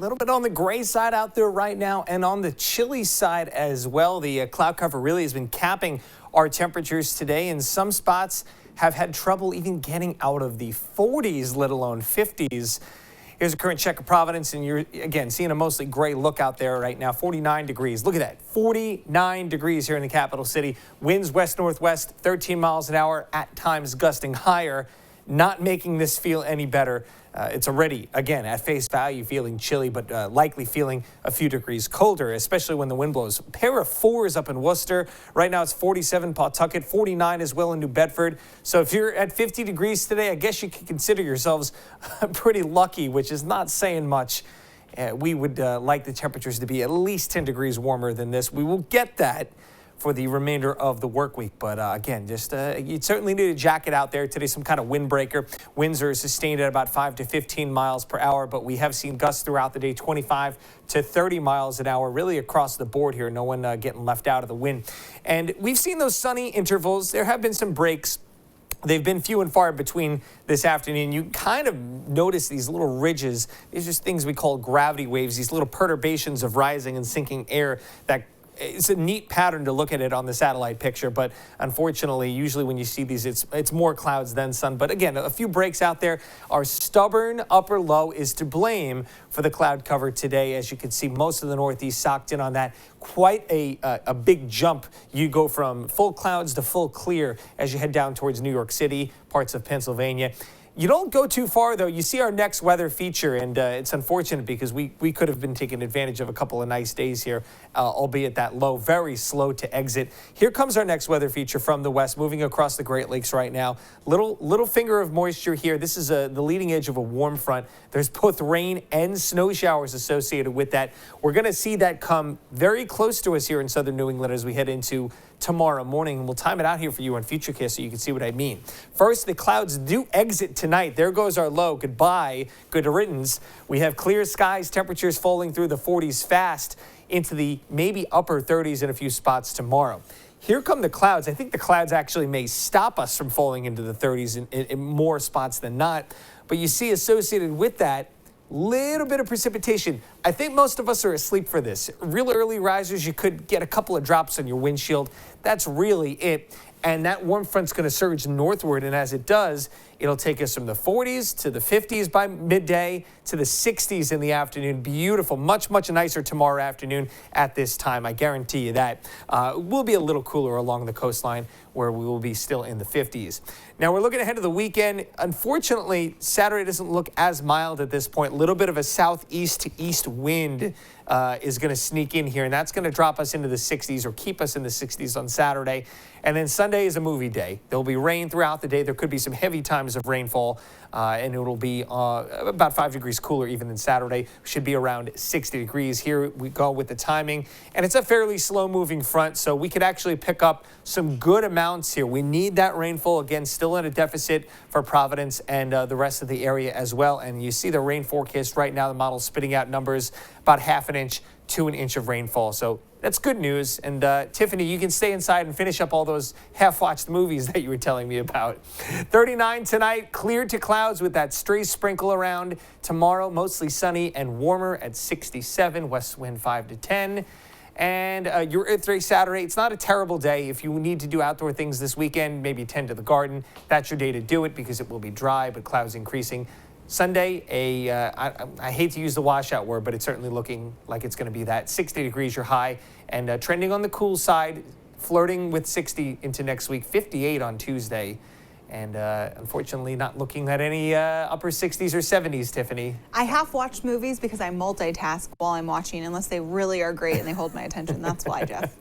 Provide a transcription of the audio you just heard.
A little bit on the gray side out there right now, and on the chilly side as well. The cloud cover really has been capping our temperatures today, and some spots have had trouble even getting out of the 40s, let alone 50s. Here's a current check of Providence, and you're, again, seeing a mostly gray look out there right now. 49 degrees. Look at that. 49 degrees here in the capital city. Winds west-northwest, 13 miles an hour, at times gusting higher. Not making this feel any better. It's already, again, at face value, feeling chilly, but likely feeling a few degrees colder, especially when the wind blows. A pair of fours up in Worcester. Right now it's 47 Pawtucket, 49 as well in New Bedford. So if you're at 50 degrees today, I guess you can consider yourselves pretty lucky, which is not saying much. We would like the temperatures to be at least 10 degrees warmer than this. We will get that for the remainder of the work week. But again, just you'd certainly need a jacket out there today, some kind of windbreaker. Winds are sustained at about 5 to 15 miles per hour, but we have seen gusts throughout the day, 25 to 30 miles an hour, really across the board here. No one getting left out of the wind. And we've seen those sunny intervals. There have been some breaks. They've been few and far between this afternoon. You kind of notice these little ridges. These are things we call gravity waves, these little perturbations of rising and sinking air that it's a neat pattern to look at it on the satellite picture, but unfortunately, usually when you see these, it's more clouds than sun. But again, a few breaks out there. Our stubborn upper low is to blame for the cloud cover today. As you can see, most of the Northeast socked in on that. Quite a big jump. You go from full clouds to full clear as you head down towards New York City, parts of Pennsylvania. You don't go too far, though. You see our next weather feature, and it's unfortunate because we could have been taking advantage of a couple of nice days here, albeit that low, very slow to exit. Here comes our next weather feature from the west, moving across the Great Lakes right now. Little finger of moisture here. This is the leading edge of a warm front. There's both rain and snow showers associated with that. We're going to see that come very close to us here in southern New England as we head into tomorrow morning, and we'll time it out here for you on Futurecast so you can see what I mean. First, the clouds do exit tonight. There goes our low. Goodbye. Good riddance. We have clear skies, temperatures falling through the 40s fast into the maybe upper 30s in a few spots tomorrow. Here come the clouds. I think the clouds actually may stop us from falling into the 30s in more spots than not. But you see associated with that, little bit of precipitation. I think most of us are asleep for this. Real early risers, you could get a couple of drops on your windshield. That's really it. And that warm front's going to surge northward, and as it does, it'll take us from the 40s to the 50s by midday to the 60s in the afternoon. Beautiful. Much nicer tomorrow afternoon at this time. I guarantee you that. We'll be a little cooler along the coastline where we will be still in the 50s. Now, we're looking ahead to the weekend. Unfortunately, Saturday doesn't look as mild at this point. A little bit of a southeast to east wind is going to sneak in here, and that's going to drop us into the 60s or keep us in the 60s on Saturday. And then Sunday is a movie day. There will be rain throughout the day. There could be some heavy times of rainfall, and it will be about 5 degrees cooler even than Saturday. Should be around 60 degrees. Here we go with the timing, and it's a fairly slow-moving front, so we could actually pick up some good amounts here. We need that rainfall. Again, still in a deficit for Providence and the rest of the area as well. And you see the rain forecast right now. The model's spitting out numbers about ½ an inch to an inch of rainfall. So that's good news. And Tiffany, you can stay inside and finish up all those half-watched movies that you were telling me about. 39 tonight, clear to clouds with that stray sprinkle around. Tomorrow, mostly sunny and warmer at 67, west wind 5 to 10. And your Earth Day Saturday, it's not a terrible day. If you need to do outdoor things this weekend, maybe tend to the garden, that's your day to do it because it will be dry, but clouds increasing. Sunday, I hate to use the washout word, but it's certainly looking like it's going to be that. 60 degrees your high, and trending on the cool side, flirting with 60 into next week, 58 on Tuesday. And unfortunately not looking at any upper 60s or 70s, Tiffany. I half watch movies because I multitask while I'm watching, unless they really are great and they hold my attention. That's why, Jeff.